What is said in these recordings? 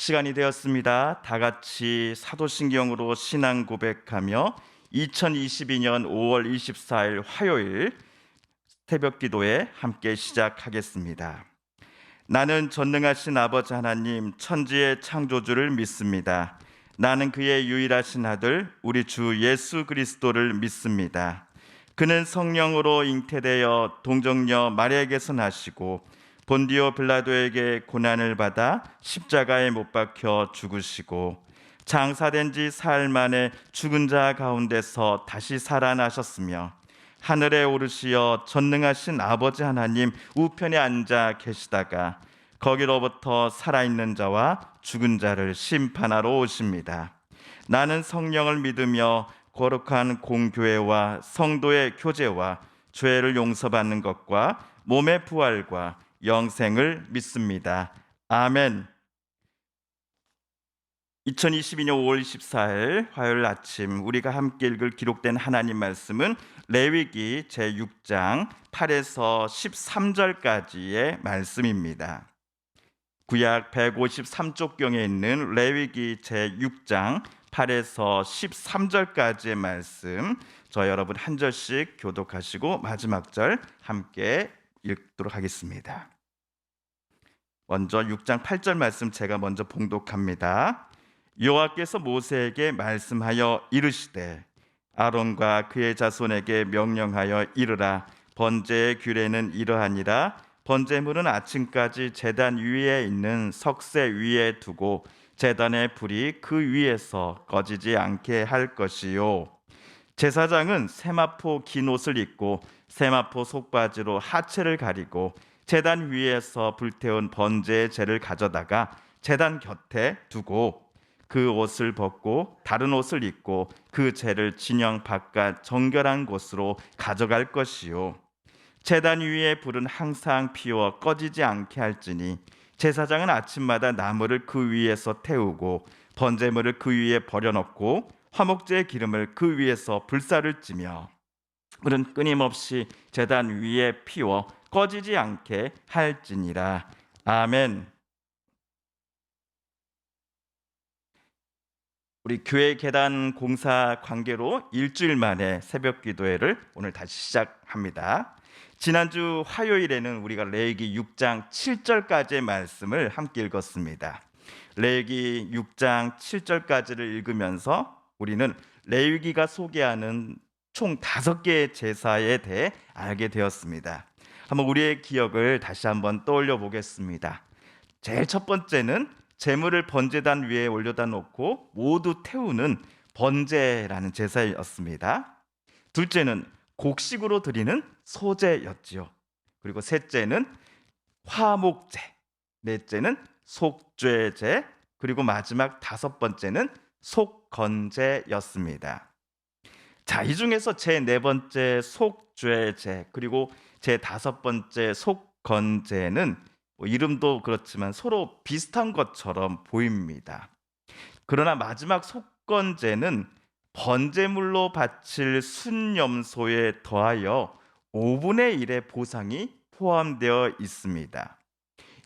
시간이 되었습니다. 다 같이 사도신경으로 신앙 고백하며 2022년 5월 24일 화요일 새벽 기도에 함께 시작하겠습니다. 나는 전능하신 아버지 하나님 천지의 창조주를 믿습니다. 나는 그의 유일하신 아들 우리 주 예수 그리스도를 믿습니다. 그는 성령으로 잉태되어 동정녀 마리아에게서 나시고 본디오 빌라도에게 고난을 받아 십자가에 못 박혀 죽으시고 장사된 지 사흘 만에 죽은 자 가운데서 다시 살아나셨으며 하늘에 오르시어 전능하신 아버지 하나님 우편에 앉아 계시다가 거기로부터 살아있는 자와 죽은 자를 심판하러 오십니다. 나는 성령을 믿으며 거룩한 공교회와 성도의 교제와 죄를 용서받는 것과 몸의 부활과 영생을 믿습니다. 아멘. 2022년 5월 24일 화요일 아침 우리가 함께 읽을 기록된 하나님 말씀은 레위기 제6장 8에서 13절까지의 말씀입니다. 구약 153쪽경에 있는 레위기 제6장 8에서 13절까지의 말씀, 저 여러분 한 절씩 교독하시고 마지막 절 함께 읽도록 하겠습니다. 먼저 6장 8절 말씀 제가 먼저 봉독합니다. 여호와께서 모세에게 말씀하여 이르시되 아론과 그의 자손에게 명령하여 이르라. 번제의 규례는 이러하니라. 번제물은 아침까지 제단 위에 있는 석쇠 위에 두고 제단의 불이 그 위에서 꺼지지 않게 할 것이요. 제사장은 세마포 긴 옷을 입고 세마포 속바지로 하체를 가리고 제단 위에서 불태운 번제의 재를 가져다가 제단 곁에 두고 그 옷을 벗고 다른 옷을 입고 그 재를 진영 바깥 정결한 곳으로 가져갈 것이요. 제단 위에 불은 항상 피워 꺼지지 않게 할지니 제사장은 아침마다 나무를 그 위에서 태우고 번제물을 그 위에 버려놓고 화목제의 기름을 그 위에서 불사를 찌며 불은 끊임없이 제단 위에 피워 꺼지지 않게 할지니라. 아멘. 우리 교회 계단 공사 관계로 일주일 만에 새벽 기도회를 오늘 다시 시작합니다. 지난주 화요일에는 우리가 레위기 6장 7절까지의 말씀을 함께 읽었습니다. 레위기 6장 7절까지를 읽으면서 우리는 레위기가 소개하는 총 5개의 제사에 대해 알게 되었습니다. 한번 우리의 기억을 다시 한번 떠올려 보겠습니다. 제일 첫 번째는 제물을 번제단 위에 올려다 놓고 모두 태우는 번제라는 제사였습니다. 둘째는 곡식으로 드리는 소제였지요. 그리고 셋째는 화목제, 넷째는 속죄제, 그리고 마지막 5번째는 속건제였습니다. 자, 이 중에서 제 4번째 속죄제 그리고 제 5번째 속건제는 이름도 그렇지만 서로 비슷한 것처럼 보입니다. 그러나 마지막 속건제는 번제물로 바칠 순염소에 더하여 5분의 1의 보상이 포함되어 있습니다.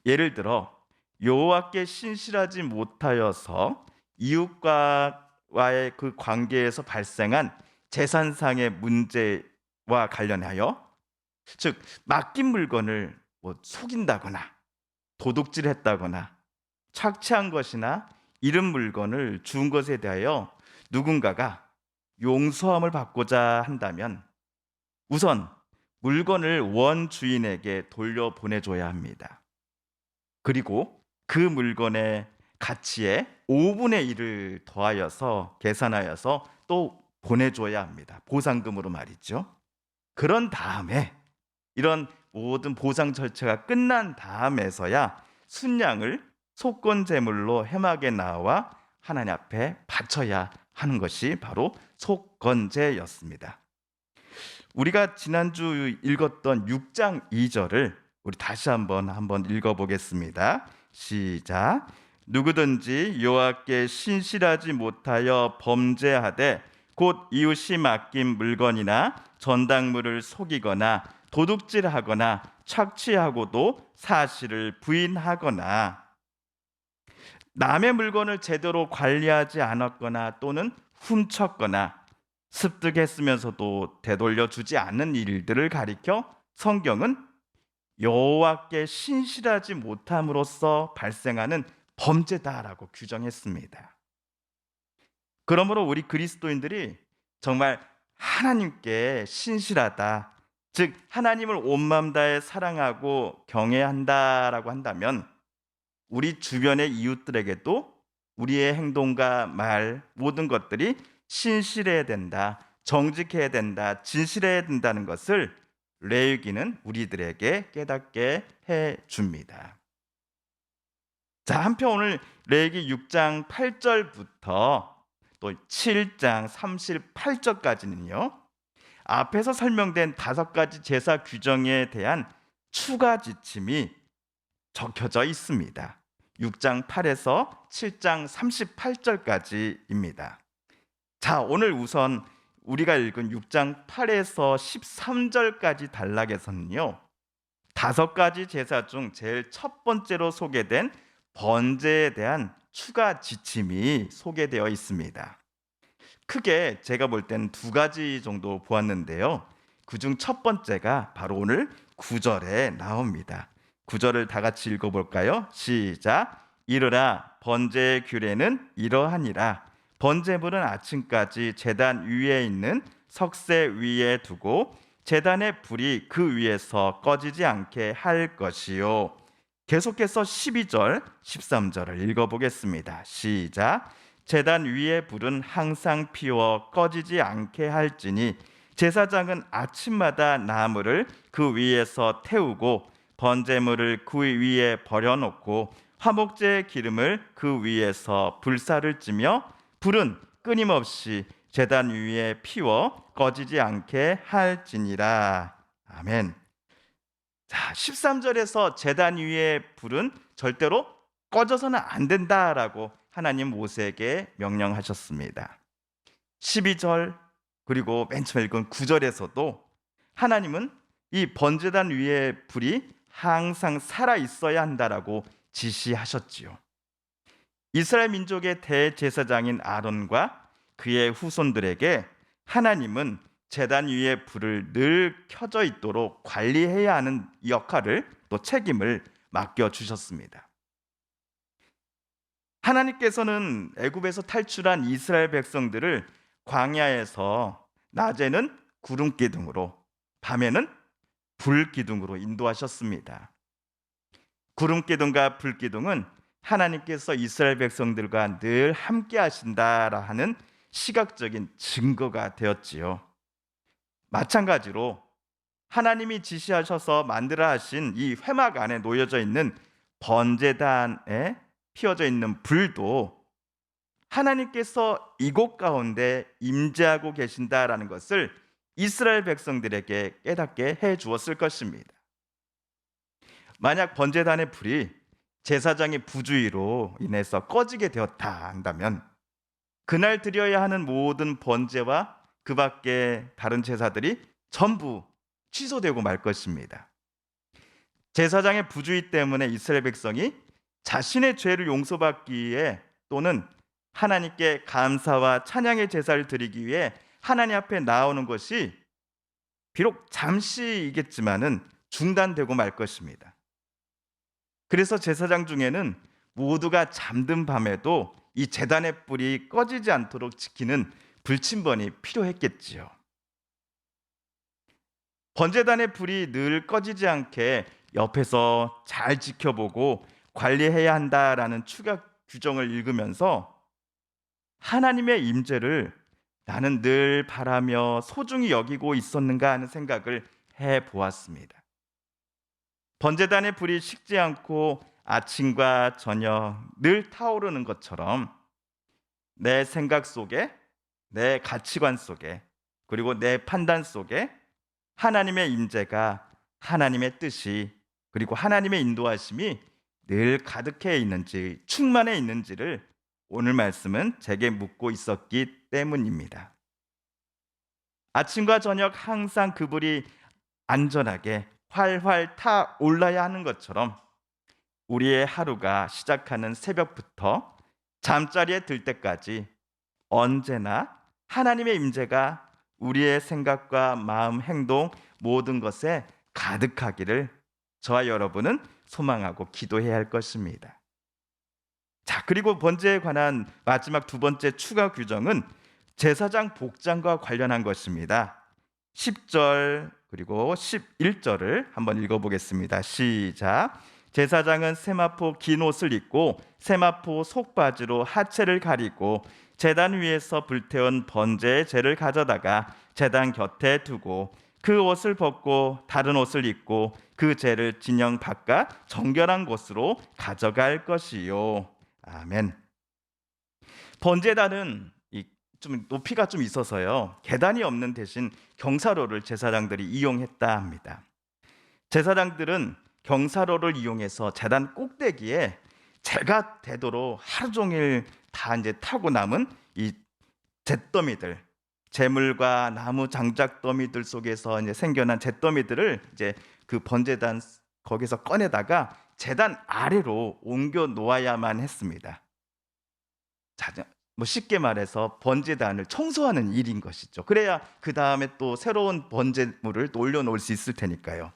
예를 들어 여호와께 신실하지 못하여서 이웃과의 그 관계에서 발생한 재산상의 문제와 관련하여, 즉 맡긴 물건을 속인다거나 도둑질했다거나 착취한 것이나 잃은 물건을 준 것에 대하여 누군가가 용서함을 받고자 한다면 우선 물건을 원 주인에게 돌려보내줘야 합니다. 그리고 그 물건의 가치에 5분의 1을 더하여서 계산하여서 또 보내줘야 합니다. 보상금으로 말이죠. 그런 다음에 이런 모든 보상 절차가 끝난 다음에서야 순양을 속건제물로 회막에 나와 하나님 앞에 바쳐야 하는 것이 바로 속건제였습니다. 우리가 지난주 읽었던 6장 2절을 우리 다시 한번 읽어보겠습니다. 시작. 누구든지 여호와께 신실하지 못하여 범죄하되 곧 이웃이 맡긴 물건이나 전당물을 속이거나 도둑질하거나 착취하고도 사실을 부인하거나, 남의 물건을 제대로 관리하지 않았거나 또는 훔쳤거나 습득했으면서도 되돌려 주지 않는 일들을 가리켜 성경은 여호와께 신실하지 못함으로써 발생하는 범죄다라고 규정했습니다. 그러므로 우리 그리스도인들이 정말 하나님께 신실하다, 즉 하나님을 온 마음 다해 사랑하고 경외한다라고 한다면 우리 주변의 이웃들에게도 우리의 행동과 말 모든 것들이 신실해야 된다, 정직해야 된다, 진실해야 된다는 것을 레위기는 우리들에게 깨닫게 해 줍니다. 자, 한편 오늘 레위기 6장 8절부터 또 7장 38절까지는요. 앞에서 설명된 5가지 제사 규정에 대한 추가 지침이 적혀져 있습니다. 6장 8에서 7장 38절까지입니다. 자, 오늘 우선 우리가 읽은 6장 8에서 13절까지 단락에서는요. 5가지 제사 중 제일 첫 번째로 소개된 번제에 대한 추가 지침이 소개되어 있습니다. 크게 제가 볼 때는 2가지 정도 보았는데요. 그중 첫 번째가 바로 오늘 9절에 나옵니다. 9절을 다 같이 읽어볼까요? 시작. 이르라 번제의 규례는 이러하니라. 번제물은 아침까지 제단 위에 있는 석쇠 위에 두고 제단의 불이 그 위에서 꺼지지 않게 할 것이요. 계속해서 12절, 13절을 읽어보겠습니다. 시작. 제단 위의 불은 항상 피워 꺼지지 않게 할지니 제사장은 아침마다 나무를 그 위에서 태우고 번제물을 그 위에 버려놓고 화목제의 기름을 그 위에서 불사를 찌며 불은 끊임없이 제단 위에 피워 꺼지지 않게 할지니라. 아멘. 자, 13절에서 제단 위의 불은 절대로 꺼져서는 안 된다라고 하나님 모세에게 명령하셨습니다. 12절 그리고 맨 처음 읽은 9절에서도 하나님은 이 번제단 위의 불이 항상 살아 있어야 한다라고 지시하셨지요. 이스라엘 민족의 대제사장인 아론과 그의 후손들에게 하나님은 제단 위에 불을 늘 켜져 있도록 관리해야 하는 역할을 또 책임을 맡겨 주셨습니다. 하나님께서는 애굽에서 탈출한 이스라엘 백성들을 광야에서 낮에는 구름 기둥으로 밤에는 불 기둥으로 인도하셨습니다. 구름 기둥과 불 기둥은 하나님께서 이스라엘 백성들과 늘 함께 하신다라 하는 시각적인 증거가 되었지요. 마찬가지로 하나님이 지시하셔서 만들어 하신 이 회막 안에 놓여져 있는 번제단에 피어져 있는 불도 하나님께서 이곳 가운데 임재하고 계신다라는 것을 이스라엘 백성들에게 깨닫게 해 주었을 것입니다. 만약 번제단의 불이 제사장의 부주의로 인해서 꺼지게 되었다 한다면 그날 드려야 하는 모든 번제와 그 밖에 다른 제사들이 전부 취소되고 말 것입니다. 제사장의 부주의 때문에 이스라엘 백성이 자신의 죄를 용서받기에 또는 하나님께 감사와 찬양의 제사를 드리기 위해 하나님 앞에 나오는 것이 비록 잠시이겠지만은 중단되고 말 것입니다. 그래서 제사장 중에는 모두가 잠든 밤에도 이 제단의 불이 꺼지지 않도록 지키는 불침번이 필요했겠지요. 번제단의 불이 늘 꺼지지 않게 옆에서 잘 지켜보고 관리해야 한다라는 추가 규정을 읽으면서 하나님의 임재를 나는 늘 바라며 소중히 여기고 있었는가 하는 생각을 해 보았습니다. 번제단의 불이 식지 않고 아침과 저녁 늘 타오르는 것처럼 내 생각 속에, 내 가치관 속에, 그리고 내 판단 속에 하나님의 임재가, 하나님의 뜻이, 그리고 하나님의 인도하심이 늘 가득해 있는지, 충만해 있는지를 오늘 말씀은 제게 묻고 있었기 때문입니다. 아침과 저녁 항상 그 불이 안전하게 활활 타올라야 하는 것처럼 우리의 하루가 시작하는 새벽부터 잠자리에 들 때까지 언제나 하나님의 임재가 우리의 생각과 마음, 행동 모든 것에 가득하기를 저와 여러분은 소망하고 기도해야 할 것입니다. 자, 그리고 번제에 관한 마지막 두 번째 추가 규정은 제사장 복장과 관련한 것입니다. 10절 그리고 11절을 한번 읽어보겠습니다. 시작. 제사장은 세마포 긴 옷을 입고 세마포 속바지로 하체를 가리고 제단 위에서 불태운 번제의 재를 가져다가 제단 곁에 두고 그 옷을 벗고 다른 옷을 입고 그 재를 진영 바깥 정결한 곳으로 가져갈 것이요. 아멘. 번제단은 좀 높이가 좀 있어서요, 계단이 없는 대신 경사로를 제사장들이 이용했다 합니다. 제사장들은 경사로를 이용해서 제단 꼭대기에 재가 되도록 하루 종일 다 이제 타고 남은 이 잿더미들, 재물과 나무 장작 더미들 속에서 이제 생겨난 잿더미들을 이제 그 번제단 거기서 꺼내다가 제단 아래로 옮겨 놓아야만 했습니다. 자, 뭐 쉽게 말해서 번제단을 청소하는 일인 것이죠. 그래야 그 다음에 또 새로운 번제물을 또 올려놓을 수 있을 테니까요.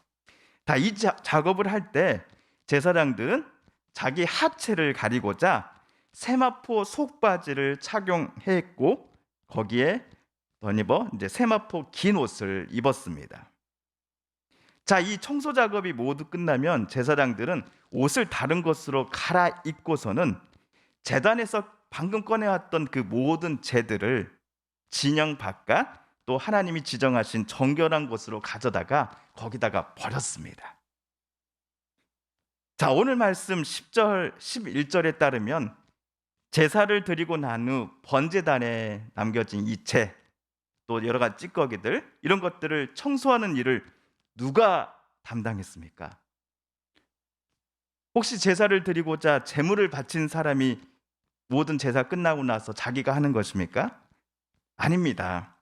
다 이 작업을 할 때 제사장들은 자기 하체를 가리고자 세마포 속바지를 착용했고 거기에 덧입어 이제 세마포 긴 옷을 입었습니다. 자, 이 청소 작업이 모두 끝나면 제사장들은 옷을 다른 것으로 갈아입고서는 제단에서 방금 꺼내왔던 그 모든 재들을 진영 바깥 또 하나님이 지정하신 정결한 곳으로 가져다가 거기다가 버렸습니다. 자, 오늘 말씀 10절, 11절에 따르면 제사를 드리고 난 후 번제단에 남겨진 이 재, 또 여러 가지 찌꺼기들, 이런 것들을 청소하는 일을 누가 담당했습니까? 혹시 제사를 드리고자 제물을 바친 사람이 모든 제사 끝나고 나서 자기가 하는 것입니까? 아닙니다.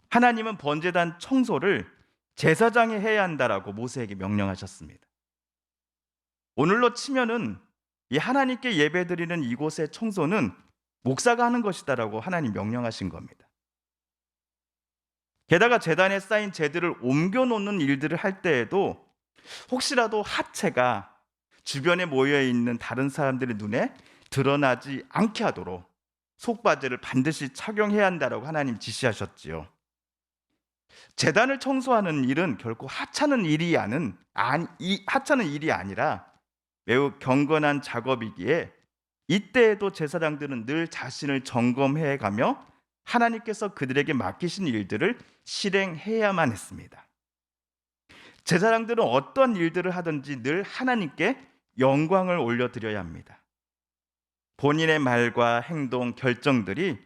하나님은 번제단 청소를 제사장이 해야 한다라고 모세에게 명령하셨습니다. 오늘로 치면은 이 하나님께 예배드리는 이곳의 청소는 목사가 하는 것이다라고 하나님 명령하신 겁니다. 게다가 제단에 쌓인 재들을 옮겨놓는 일들을 할 때에도 혹시라도 하체가 주변에 모여있는 다른 사람들의 눈에 드러나지 않게 하도록 속바지를 반드시 착용해야 한다라고 하나님 지시하셨지요. 제단을 청소하는 일은 결코 하찮은 일이 아니라 매우 경건한 작업이기에 이때에도 제사장들은 늘 자신을 점검해 가며 하나님께서 그들에게 맡기신 일들을 실행해야만 했습니다. 제사장들은 어떤 일들을 하든지 늘 하나님께 영광을 올려드려야 합니다. 본인의 말과 행동, 결정들이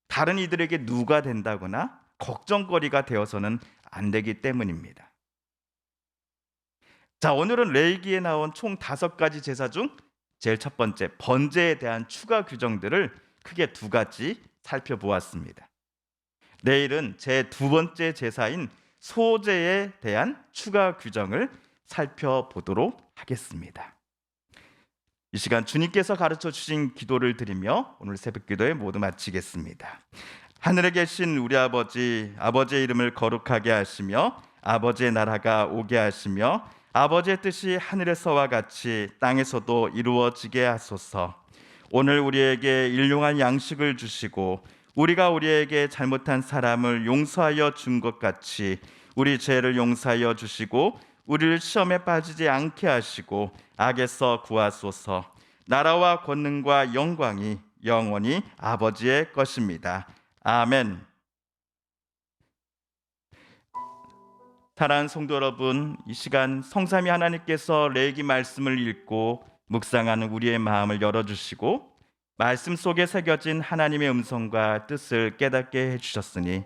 다른 이들에게 누가 된다거나 걱정거리가 되어서는 안 되기 때문입니다. 자, 오늘은 레위기에 나온 총 5가지 제사 중 제일 첫 번째 번제에 대한 추가 규정들을 크게 2가지 살펴보았습니다. 내일은 제 2번째 제사인 소제에 대한 추가 규정을 살펴보도록 하겠습니다. 이 시간 주님께서 가르쳐 주신 기도를 드리며 오늘 새벽 기도에 모두 마치겠습니다. 하늘에 계신 우리 아버지, 아버지의 이름을 거룩하게 하시며 아버지의 나라가 오게 하시며 아버지의 뜻이 하늘에서와 같이 땅에서도 이루어지게 하소서. 오늘 우리에게 일용할 양식을 주시고 우리가 우리에게 잘못한 사람을 용서하여 준 것 같이 우리 죄를 용서하여 주시고 우리를 시험에 빠지지 않게 하시고 악에서 구하소서. 나라와 권능과 영광이 영원히 아버지의 것입니다. 아멘. 사랑하는 성도 여러분, 이 시간 성삼위 하나님께서 레위기 말씀을 읽고 묵상하는 우리의 마음을 열어주시고 말씀 속에 새겨진 하나님의 음성과 뜻을 깨닫게 해주셨으니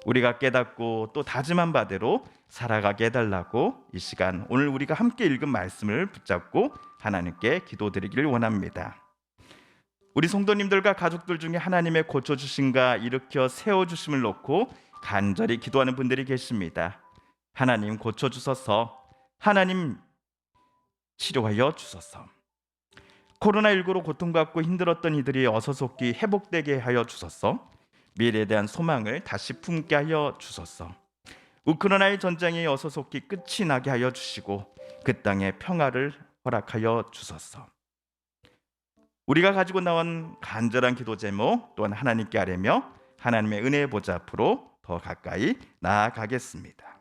우리가 깨닫고 또 다짐한 바대로 살아가게 해달라고 이 시간 오늘 우리가 함께 읽은 말씀을 붙잡고 하나님께 기도드리기를 원합니다. 우리 성도님들과 가족들 중에 하나님의 고쳐주심과 일으켜 세워주심을 놓고 간절히 기도하는 분들이 계십니다. 하나님 고쳐주소서. 하나님 치료하여 주소서. 코로나19로 고통받고 힘들었던 이들이 어서속히 회복되게 하여 주소서. 미래에 대한 소망을 다시 품게 하여 주소서. 우크라이나의 전쟁이 어서속히 끝이 나게 하여 주시고 그 땅에 평화를 허락하여 주소서. 우리가 가지고 나온 간절한 기도 제목 또한 하나님께 아뢰며 하나님의 은혜의 보좌 앞으로 더 가까이 나아가겠습니다.